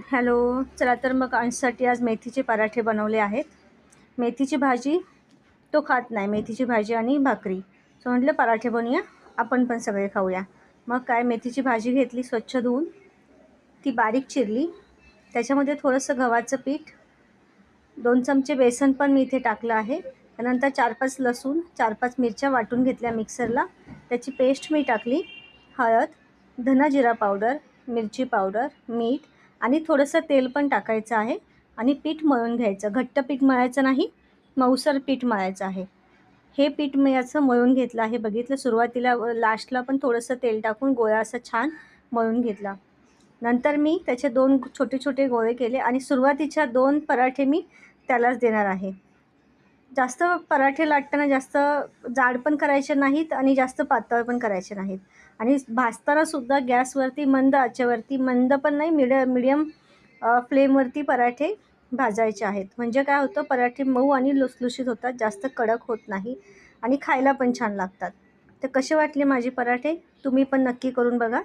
Hello. चला तर मग अंशसाठी आज मेथीचे पराठे बनवले आहेत. मेथीची भाजी तो खात नाही, मेथीची भाजी आणि भाकरी. सो म्हटलं पराठे बनवूया, आपण पण सगळे खाऊया. मग काय, मेथीची भाजी घेतली, स्वच्छ धुवून ती बारीक चिरली. त्याच्यामध्ये थोडंसं गव्हाचं पीठ, 2 चमचे बेसन पण मी इथे टाकलं आहे. त्यानंतर 4-5 लसूण, 4-5 मिरच्या वाटून घेतल्या मिक्सरला, त्याची पेस्ट मी टाकली. हळद, धना जिरा पावडर, मिरची पावडर, मीठ आणि थोडंसं तेल पण टाकायचं आहे आणि पीठ मळून घ्यायचं. घट्ट पीठ मळायचं नाही, मऊसर पीठ मळायचं आहे. हे पीठ मी असं मळून घेतलं आहे. बघितलं, सुरुवातीला लास्टला पण थोडंसं तेल टाकून गोळा असा छान मळून घेतला. नंतर मी त्याचे 2 छोटे छोटे गोळे केले आणि सुरुवातीच्या 2 पराठे मी त्यालाच देणार आहे. जास्त पराठे लाटताना जास्त जाड पण करायचे नाहीत आणि जास्त पातळ पण करायचे नाहीत. आणि भाजतानासुद्धा गॅसवरती मंद आचेवरती, मंद पण नाही, मिडियम फ्लेमवरती पराठे भाजायचे आहेत. म्हणजे काय होतं, पराठे मऊ आणि लुसलुशीत होतात, जास्त कडक होत नाही आणि खायला पण छान लागतात. तर कसे वाटले माझे पराठे? तुम्ही पण नक्की करून बघा.